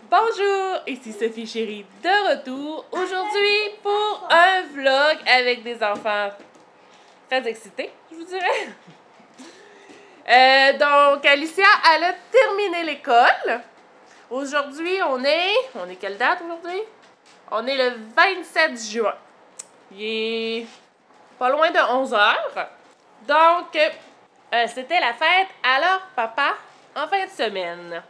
Bonjour, ici Sophie Chérie de retour aujourd'hui pour un vlog avec des enfants très excités, je vous dirais. Donc Alicia, elle a terminé l'école. Aujourd'hui, on est quelle date aujourd'hui? On est le 27 juin. Il est pas loin de 11 h. Donc, c'était la fête à leur papa en fin de semaine.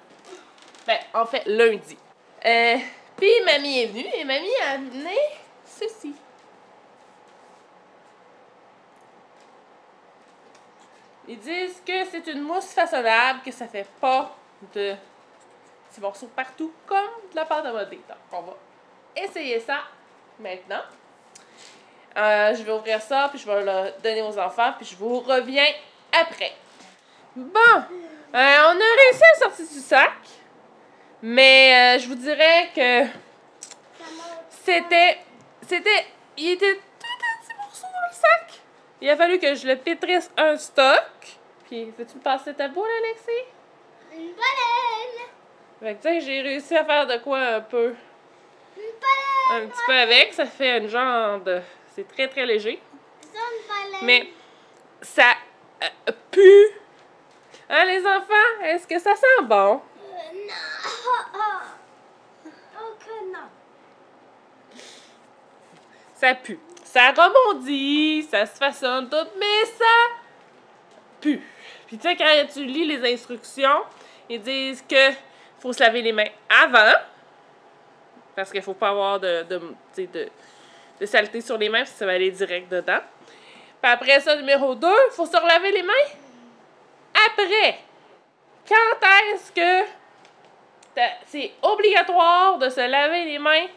Ben, en fait, lundi. Puis mamie est venue et mamie a amené ceci. Ils disent que c'est une mousse façonnable, que ça fait pas de petits morceaux partout, comme de la pâte à modeler. Donc, on va essayer ça maintenant. Je vais ouvrir ça, puis je vais le donner aux enfants, puis je vous reviens après. Bon, on a réussi à sortir du sac, mais je vous dirais que il était tout petits morceaux dans le sac. Il a fallu que je le pétrisse un stock. Puis, veux-tu me passer ta boule, Alexis? Une baleine! Fait que, tu sais, j'ai réussi à faire de quoi un peu. Une baleine! Un petit peu avec. Ça fait une genre de... C'est très, très léger. C'est une baleine! Mais, ça pue. Hein, les enfants? Est-ce que ça sent bon? Non! Oh que non! Ça pue. Ça rebondit, ça se façonne tout, mais ça pue. Puis tu sais, quand tu lis les instructions, ils disent que faut se laver les mains avant, parce qu'il faut pas avoir de saleté sur les mains, parce que ça va aller direct dedans. Puis après ça, numéro 2, il faut se relaver les mains après. Quand est-ce que c'est obligatoire de se laver les mains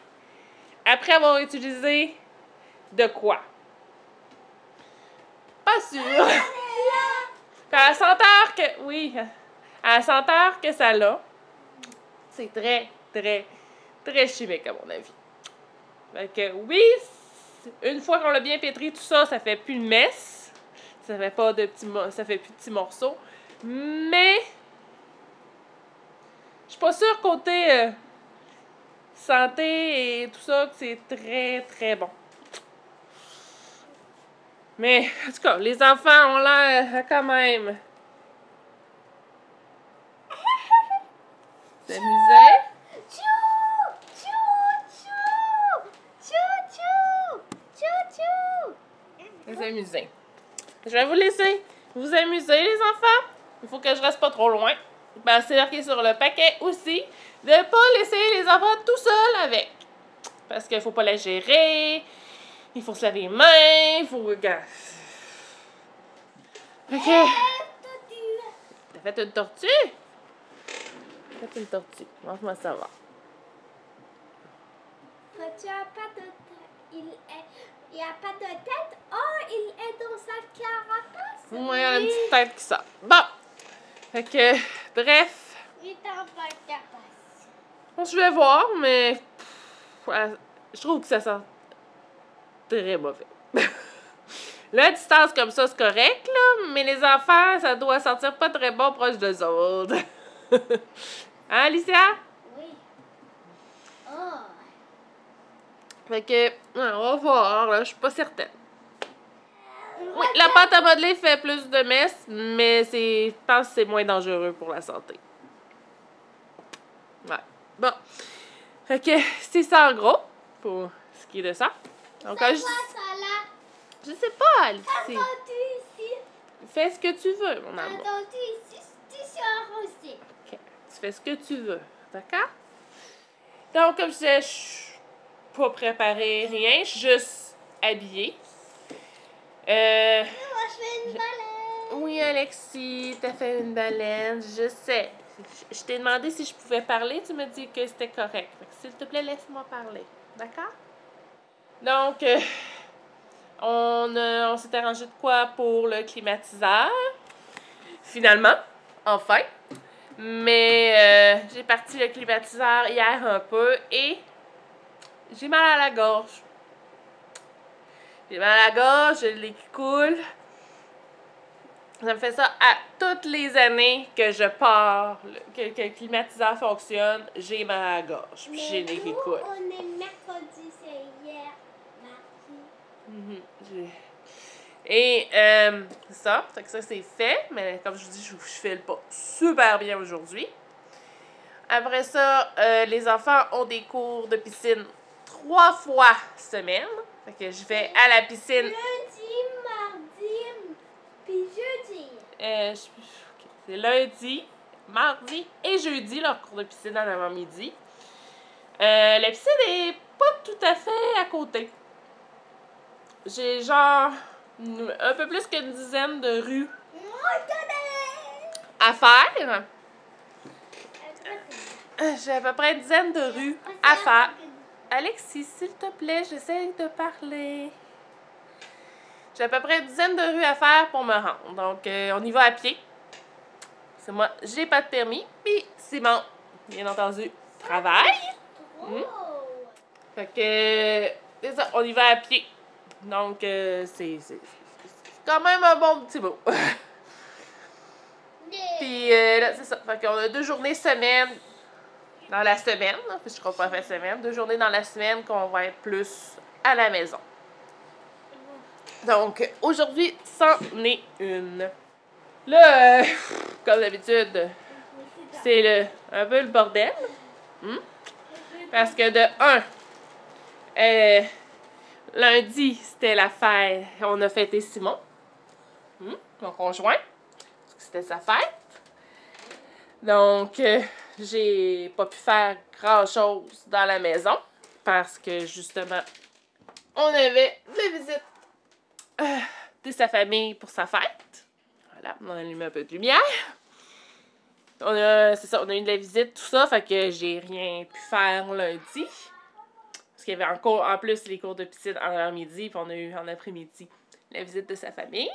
après avoir utilisé de quoi? Pas sûr. Puis à la senteur que... Oui. À la senteur que ça a, c'est très, très, très chimique à mon avis. Fait que oui, une fois qu'on l'a bien pétri, tout ça, ça fait plus de messe. Ça fait pas de petits... Ça fait plus de petits morceaux. Mais... Je suis pas sûre côté santé et tout ça que c'est très, très bon. Mais, en tout cas, les enfants ont l'air quand même s'amuser. Tchou! Tchou! Tchou! Tchou! Tchou! Tchou! S'amuser. Je vais vous laisser vous amuser, les enfants. Il faut que je reste pas trop loin. Ben, c'est marqué sur le paquet aussi de pas laisser les enfants tout seuls avec. Parce qu'il faut pas la gérer. Il faut se laver les mains. Il faut... Regarde. OK. T'as fait une tortue? T'as fait une tortue. Mange-moi ça va. Tu as pas de tête. Il a pas de tête. Oh, il est dans sa carapace. Oui, elle a une petite tête qui sort. Bon. Fait que, bref. Il est dans sa carapace. Bon, je vais voir, mais... je trouve que ça sent très mauvais. Là, à distance comme ça, c'est correct, là, mais les enfants, ça doit sentir pas très bon proche d'eux autres. Hein, Alicia? Oui. Oh. Fait que, on va voir, là, je suis pas certaine. Oui, la pâte à modeler fait plus de messe, mais je pense que c'est moins dangereux pour la santé. Ouais. Bon. Fait que, c'est ça en gros, pour ce qui est de ça. Donc, C'est quoi ça là? je sais pas, Alicia. T'as entendu ici? Fais ce que tu veux, mon T'as amour. entendu ici? Tu sors aussi. OK. Tu fais ce que tu veux. D'accord? Donc, comme je disais, je suis pas préparée, rien. Je suis juste habillée. Moi, je fais une baleine. Oui, Alexis, t'as fait une baleine. Je sais. Je t'ai demandé si je pouvais parler. Tu m'as dit que c'était correct. S'il te plaît, laisse-moi parler. D'accord? Donc, on s'est arrangé de quoi pour le climatiseur. Finalement, enfin. Mais j'ai parti le climatiseur hier un peu et j'ai mal à la gorge. J'ai mal à la gorge, j'ai le lait qui coule. Ça me fait ça à toutes les années que je pars, que le climatiseur fonctionne, j'ai mal à la gorge. Puis j'ai des qui coulent. On est mercredi, c'est hier, mardi. Et ça, fait que ça c'est fait, mais comme je vous dis, je file pas super bien aujourd'hui. Après ça, les enfants ont des cours de piscine 3 fois semaine. Fait que je vais à la piscine. Lundi, mardi, puis jeudi. C'est lundi, mardi et jeudi, leur cours de piscine en avant-midi. La piscine est pas tout à fait à côté. J'ai genre un peu plus qu'une dizaine de rues à faire. J'ai à peu près une dizaine de rues à faire. Alexis, s'il te plaît, j'essaie de parler. J'ai à peu près une dizaine de rues à faire pour me rendre. Donc, on y va à pied. C'est moi, j'ai pas de permis. Puis Simon, bien entendu, travaille. Fait que, c'est ça, on y va à pied. Donc, c'est quand même un bon petit bout. Puis là, c'est ça. Fait qu'on a 2 journées semaine dans la semaine. Puis je crois pas faire semaine. 2 journées dans la semaine qu'on va être plus à la maison. Donc, aujourd'hui, c'en est une. Là, comme d'habitude, c'est un peu le bordel. Parce que de lundi, c'était la fête. On a fêté Simon, mon conjoint. C'était sa fête. Donc, j'ai pas pu faire grand-chose dans la maison. Parce que, justement, on avait la visite de sa famille pour sa fête. Voilà, on a allumé un peu de lumière. C'est ça, on a eu de la visite, tout ça, fait que j'ai rien pu faire lundi. Parce qu'il y avait encore, en plus, les cours de piscine en avant-midi, puis on a eu en après-midi la visite de sa famille.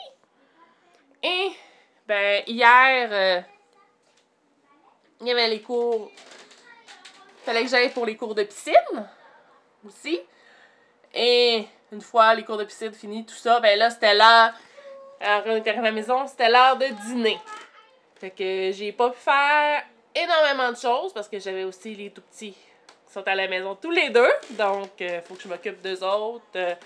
Et, ben, hier, il y avait les cours. Fallait que j'aille pour les cours de piscine aussi. Et une fois les cours de piscine finis, tout ça, ben là, c'était l'heure. Alors, on était à la maison, c'était l'heure de dîner. Fait que j'ai pas pu faire énormément de choses parce que j'avais aussi les tout petits qui sont à la maison tous les deux. Donc, faut que je m'occupe d'eux autres.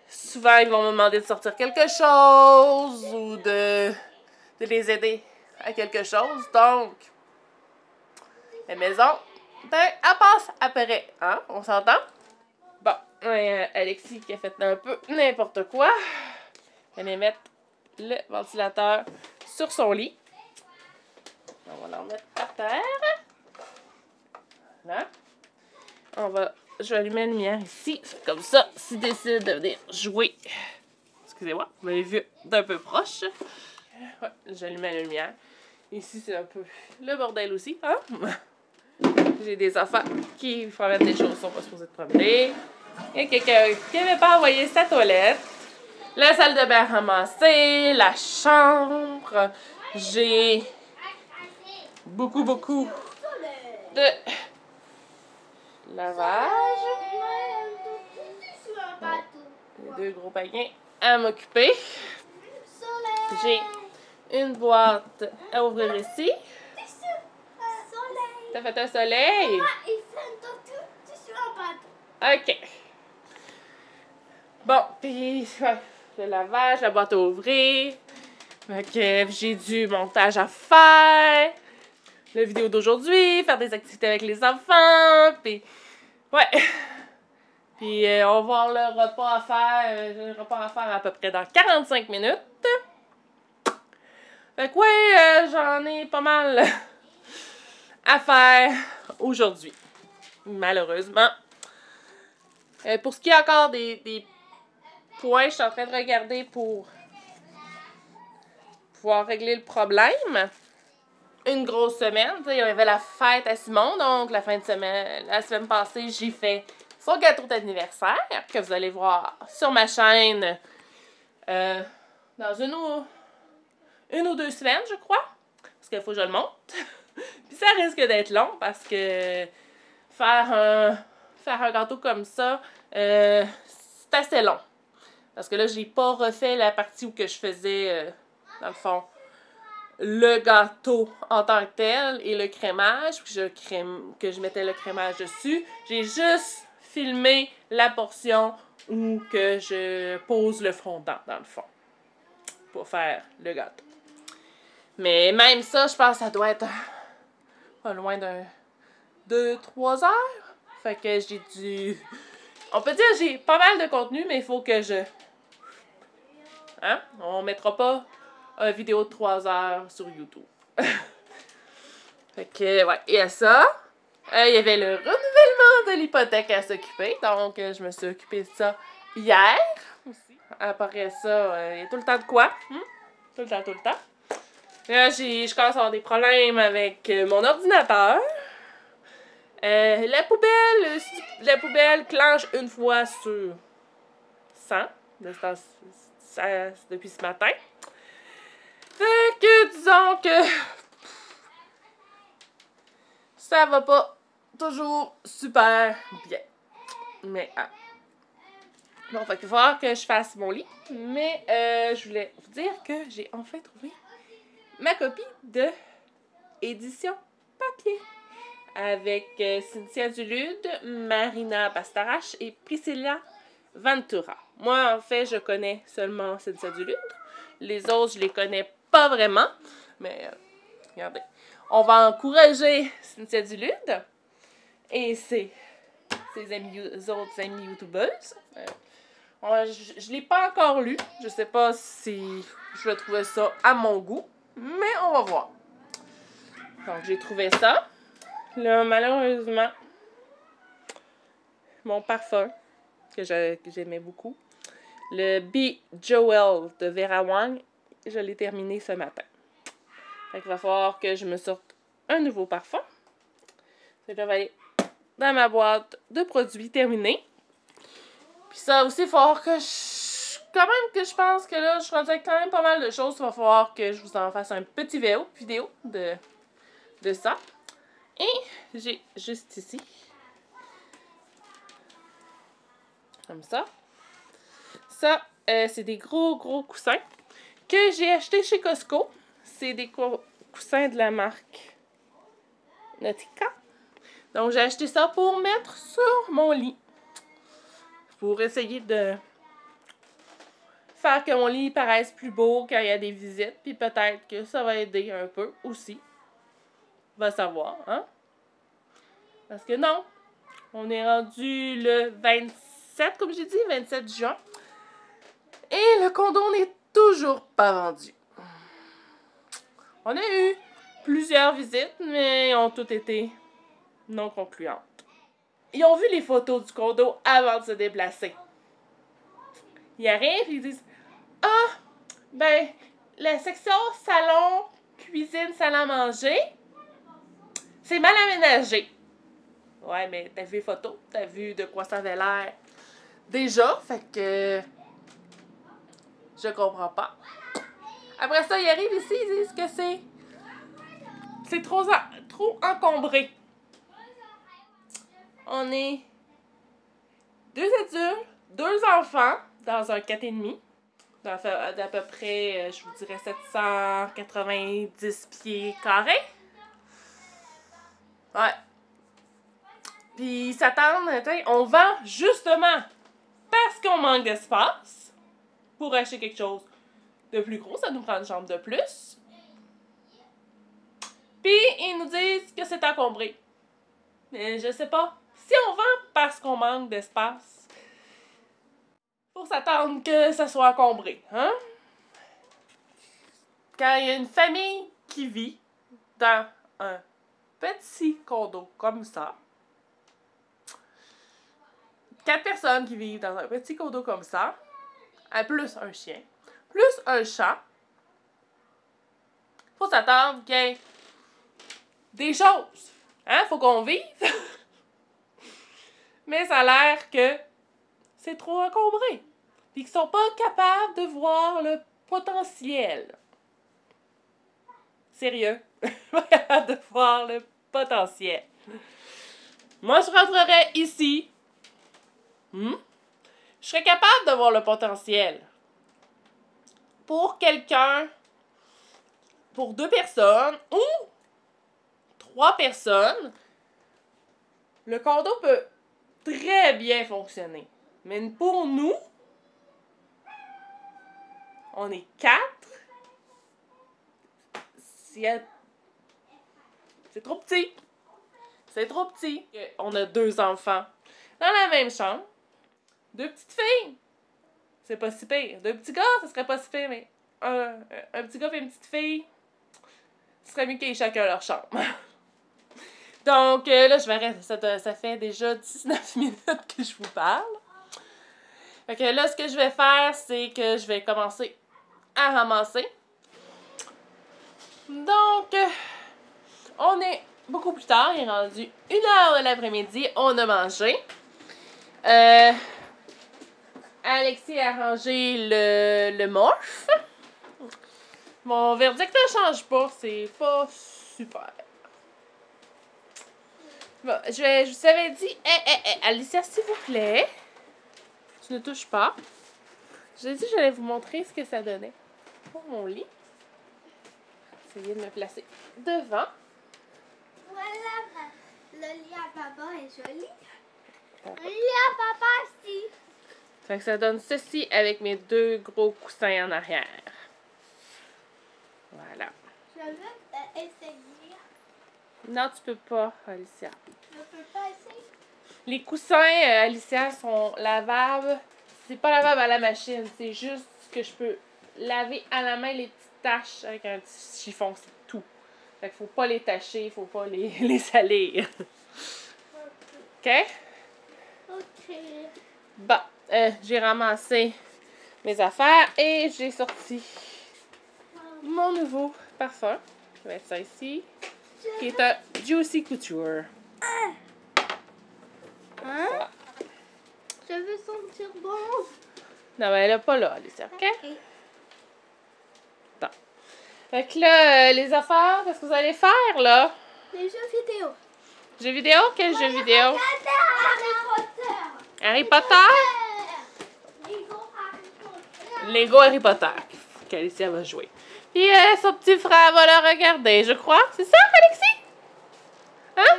Souvent, ils vont me demander de sortir quelque chose ou de les aider à quelque chose. Donc, la maison, ben, elle passe après. Hein? On s'entend? Bon, Alexis qui a fait un peu n'importe quoi. Elle va mettre le ventilateur sur son lit. On va l'en mettre par terre. Voilà. Je vais allumer la lumière ici. Comme ça, s'il décide de venir jouer. Excusez-moi, vous m'avez vu d'un peu proche. Ouais, j'allume la lumière. Ici, c'est un peu le bordel aussi. Hein? J'ai des enfants qui promènent des choses, sont pas supposés de promener. Il y a quelqu'un qui n'avait pas envoyé sa toilette. La salle de bain ramassée, la chambre. J'ai beaucoup de lavage. Les 2 gros paquets à m'occuper. J'ai une boîte à ouvrir ici. T'as fait un soleil? OK. Bon, puis le lavage, la boîte à ouvrir. Fait que j'ai du montage à faire. La vidéo d'aujourd'hui, faire des activités avec les enfants. Puis, ouais. Puis, on va avoir le repas à faire à peu près dans 45 minutes. Fait que, ouais, j'en ai pas mal à faire aujourd'hui. Malheureusement. Pour ce qui est encore des points, je suis en train de regarder pour pouvoir régler le problème. Une grosse semaine. Il y avait la fête à Simon, donc la semaine passée, j'ai fait son gâteau d'anniversaire, que vous allez voir sur ma chaîne dans une ou 2 semaines, je crois. Parce qu'il faut que je le monte. Puis ça risque d'être long parce que faire un gâteau comme ça, c'est assez long. Parce que là, j'ai pas refait la partie où que je faisais dans le fond, le gâteau en tant que tel et le crémage, puis que je mettais le crémage dessus. J'ai juste filmé la portion où que je pose le fondant, dans le fond, pour faire le gâteau. Mais même ça, je pense que ça doit être pas loin d'un 2-3 heures. Fait que j'ai dû... On peut dire que j'ai pas mal de contenu, mais il faut que je... Hein? On mettra pas une vidéo de 3 heures sur YouTube. Fait que, ouais, il y a ça. Il y avait le renouvellement de l'hypothèque à s'occuper. Donc, je me suis occupée de ça hier. Aussi. Après ça, il y a tout le temps de quoi? Tout le temps, tout le temps. Là, je commence à avoir des problèmes avec mon ordinateur. La poubelle clenche une fois sur 100 depuis ce matin. Fait que, disons que ça va pas toujours super bien. Mais, bon, fait qu'il va falloir que je fasse mon lit. Mais, je voulais vous dire que j'ai enfin trouvé ma copie de édition papier. Avec Cynthia Dulude, Marina Bastarache et Priscilla Ventura. Moi, en fait, je connais seulement Cynthia Dulude. Les autres, je les connais pas vraiment. Mais, regardez. On va encourager Cynthia Dulude et ses autres amis youtubeuses. Je l'ai pas encore lu. Je sais pas si je vais trouver ça à mon goût. Mais on va voir. Donc, j'ai trouvé ça. Là, malheureusement, mon parfum, que j'aimais beaucoup, le Be Joel de Vera Wang, je l'ai terminé ce matin. Fait qu'il va falloir que je me sorte un nouveau parfum. Ça va aller dans ma boîte de produits terminés. Puis ça aussi, il va falloir que je pense que là, je rentre avec quand même pas mal de choses. Il va falloir que je vous en fasse un petit vidéo de ça. Et j'ai juste ici, comme ça. Ça, c'est des gros coussins que j'ai achetés chez Costco. C'est des coussins de la marque Nautica. Donc, j'ai acheté ça pour mettre sur mon lit. Pour essayer de faire que mon lit paraisse plus beau quand il y a des visites. Puis peut-être que ça va aider un peu aussi. Va savoir, hein? Parce que non, on est rendu le 27, comme j'ai dit, 27 juin. Et le condo n'est toujours pas vendu. On a eu plusieurs visites, mais elles ont toutes été non concluantes. Ils ont vu les photos du condo avant de se déplacer. Ils arrivent et ils disent « Ah, ben, la section salon, cuisine, salle à manger, c'est mal aménagé. » Ouais, mais t'as vu les photos, t'as vu de quoi ça avait l'air déjà, fait que je comprends pas. Après ça, ils arrivent ici, ils disent que c'est trop encombré. On est 2 adultes, 2 enfants dans un 4,5. D'à peu près, je vous dirais, 790 pieds carrés. Ouais. Puis ils s'attendent, on vend justement parce qu'on manque d'espace pour acheter quelque chose de plus gros. Ça nous prend une chambre de plus. Puis ils nous disent que c'est encombré. Mais je sais pas. Si on vend parce qu'on manque d'espace, faut s'attendre que ça soit encombré, hein? Quand il y a une famille qui vit dans un petit condo comme ça, 4 personnes qui vivent dans un petit condo comme ça, plus un chien, plus un chat, faut s'attendre qu'il y ait des choses. Hein? Faut qu'on vive. Mais ça a l'air que c'est trop encombré. Puis qu'ils sont pas capables de voir le potentiel. Sérieux. Pas capable de voir le potentiel. Moi, je rentrerais ici. Je serais capable de voir le potentiel. Pour quelqu'un pour 2 personnes ou 3 personnes, le condo peut très bien fonctionner. Mais pour nous, on est 4. C'est trop petit. C'est trop petit. On a 2 enfants dans la même chambre. 2 petites filles. C'est pas si pire. 2 petits gars, ça serait pas si pire, mais un petit gars et une petite fille, ce serait mieux qu'ils aient chacun leur chambre. Donc là, je vais arrêter. Ça fait déjà 19 minutes que je vous parle. Fait que là, ce que je vais faire, c'est que je vais commencer à ramasser. Donc, on est beaucoup plus tard. Il est rendu 1h de l'après-midi. On a mangé. Alexis a rangé le morph. Mon verdict ne change pas. C'est pas super. Bon, je vous avais dit... Alicia, s'il vous plaît. Tu ne touches pas. J'ai dit que j'allais vous montrer ce que ça donnait pour mon lit. Essayez de me placer devant. Voilà, le lit à papa est joli. Le lit à papa aussi. Fait que ça donne ceci avec mes 2 gros coussins en arrière. Voilà. Je veux essayer. Non, tu peux pas, Alicia. Je peux pas essayer. Les coussins, Alicia, sont lavables. C'est pas lavable à la machine. C'est juste que je peux laver à la main les petites taches avec un petit chiffon. C'est tout. Fait qu'il faut pas les tacher. Faut pas les salir. OK? Ok. Bon. J'ai ramassé mes affaires et j'ai sorti mon nouveau parfum. Je vais mettre ça ici. Qui est un Juicy Couture. Hein? Je veux sentir bon. Non, mais elle est pas là, Alicia, OK? Ok. Bon. Fait que là, les affaires, qu'est-ce que vous allez faire, là? Les jeux vidéo. Jeux vidéo? Quel jeu vidéo? Harry Potter. Harry Potter? Lego Harry Potter. Qu'Alicia va jouer. Puis son petit frère va le regarder, je crois. C'est ça, Alexis? Hein?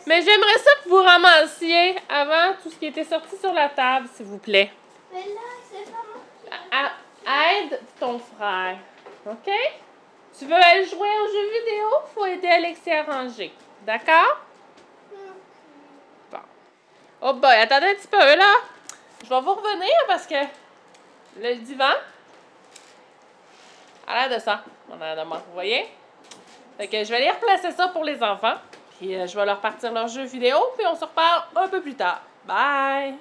Mais j'aimerais ça que vous ramassiez avant tout ce qui était sorti sur la table, s'il vous plaît. Mais là, c'est pas moi. Aide ton frère. OK? Tu veux aller jouer aux jeux vidéo? Faut aider Alexis à ranger. D'accord? Bon. Oh boy, attendez un petit peu, là. Je vais vous revenir parce que le divan a l'air de ça. On a demandé, vous voyez? Fait que je vais aller replacer ça pour les enfants. Puis je vais leur partir leur jeu vidéo. Puis on se reparle un peu plus tard. Bye!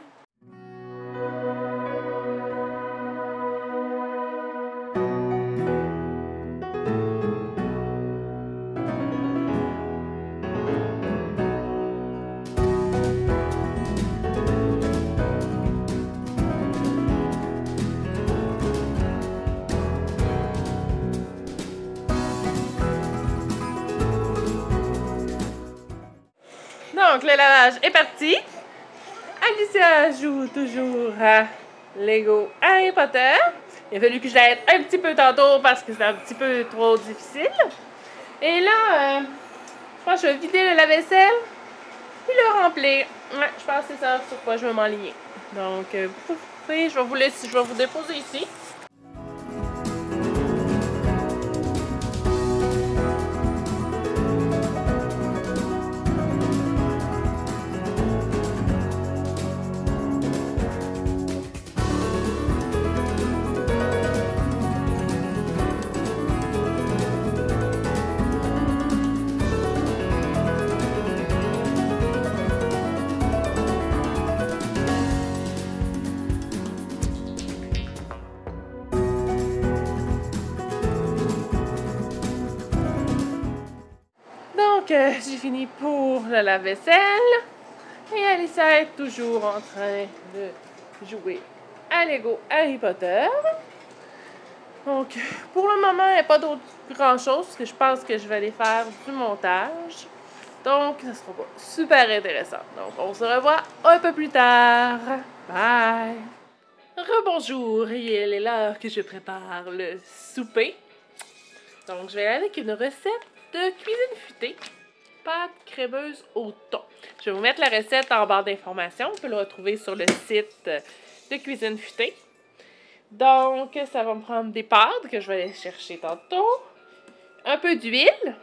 Donc, le lavage est parti. Alicia joue toujours à Lego Harry Potter. Il a fallu que je l'aide un petit peu tantôt parce que c'était un petit peu trop difficile. Et là, je pense que je vais vider le lave-vaisselle puis le remplir. Ouais, je pense que c'est ça sur quoi je vais m'enligner. Donc, vous pouvez, je vais vous laisser, je vais vous déposer ici. Donc, j'ai fini pour le lave-vaisselle. Et Alicia est toujours en train de jouer à Lego Harry Potter. Donc, pour le moment, il n'y a pas d'autre grand-chose, parce que je pense que je vais aller faire du montage. Donc, ça sera pas super intéressant. Donc, on se revoit un peu plus tard. Bye! Rebonjour, et il est l'heure que je prépare le souper. Donc, je vais aller avec une recette de cuisine futée. Pâte crémeuse au thon. Je vais vous mettre la recette en barre d'informations. On peut le retrouver sur le site de Cuisine Futée. Donc, ça va me prendre des pâtes que je vais aller chercher tantôt. Un peu d'huile.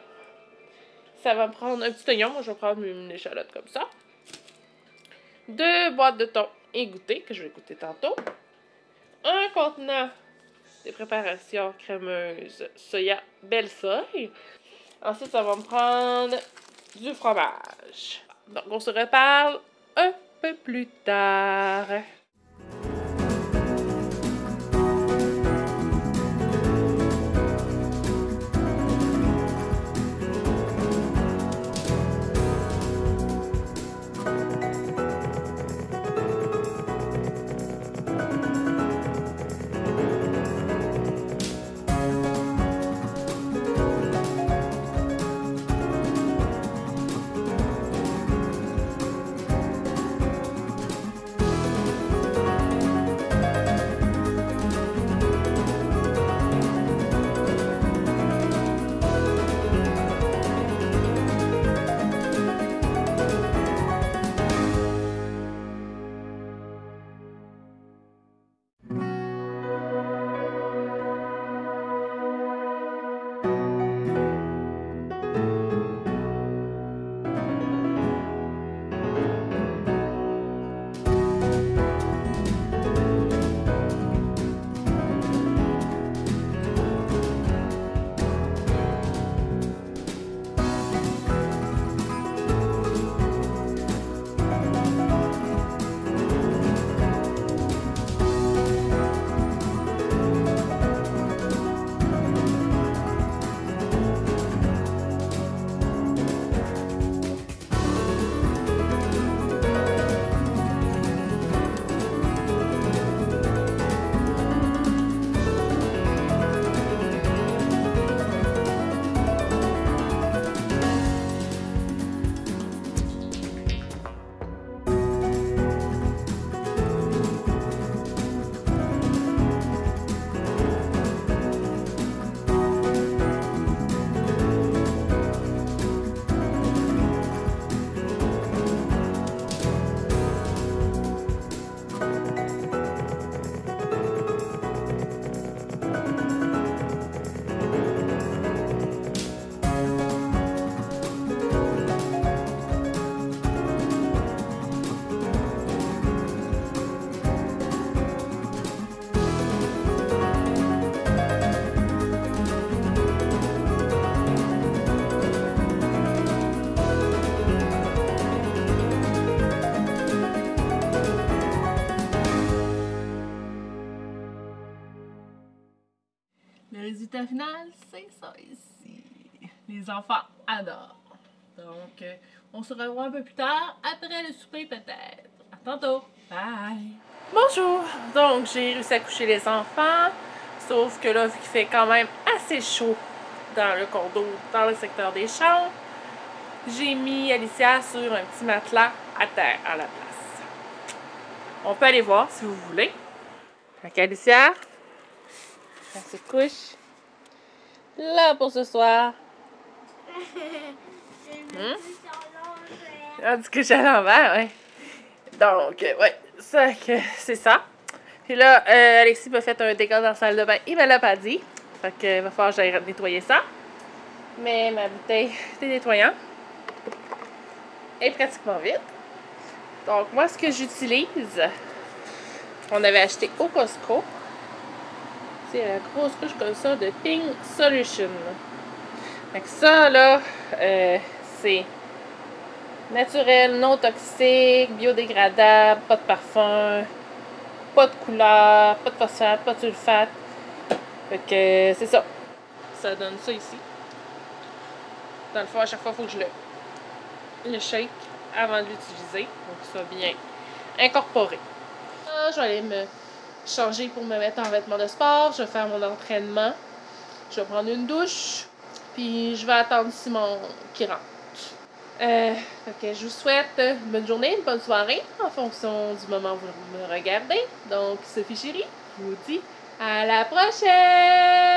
Ça va me prendre un petit oignon. Moi, je vais prendre une échalote comme ça. 2 boîtes de thon égouttées, que je vais goûter tantôt. Un contenant de préparation crémeuse soya belle soy. Ensuite, ça va me prendre du fromage. Donc, on se reparle un peu plus tard. Le résultat final, c'est ça ici. Les enfants adorent. Donc, on se revoit un peu plus tard, après le souper peut-être. À tantôt. Bye! Bonjour! Donc, j'ai réussi à coucher les enfants. Sauf que là, vu qu'il fait quand même assez chaud dans le condo, dans le secteur des chambres, j'ai mis Alicia sur un petit matelas à terre à la place. On peut aller voir si vous voulez. Donc, Alicia, elle se couche là pour ce soir. Ah, du couche à l'envers, ouais. Donc, ouais, c'est ça. Puis là, Alexis m'a fait un dégât dans la salle de bain. Il me l'a pas dit. Fait que va falloir que j'aille nettoyer ça. Mais ma bouteille de nettoyant est pratiquement vide. Donc, moi, ce que j'utilise, on avait acheté au Costco. C'est la grosse couche comme ça de Pink Solution. Fait que ça, là, c'est naturel, non toxique, biodégradable, pas de parfum, pas de couleur, pas de phosphate, pas de sulfate. Fait que c'est ça. Ça donne ça ici. Dans le fond, à chaque fois, il faut que je le shake avant de l'utiliser. Donc, qu'il soit bien incorporé. Là, je vais aller me changer pour me mettre en vêtements de sport. Je vais faire mon entraînement. Je vais prendre une douche. Puis, je vais attendre Simon qui rentre. Fait que je vous souhaite une bonne journée, une bonne soirée, en fonction du moment où vous me regardez. Donc, Sophie Chérie vous dit à la prochaine!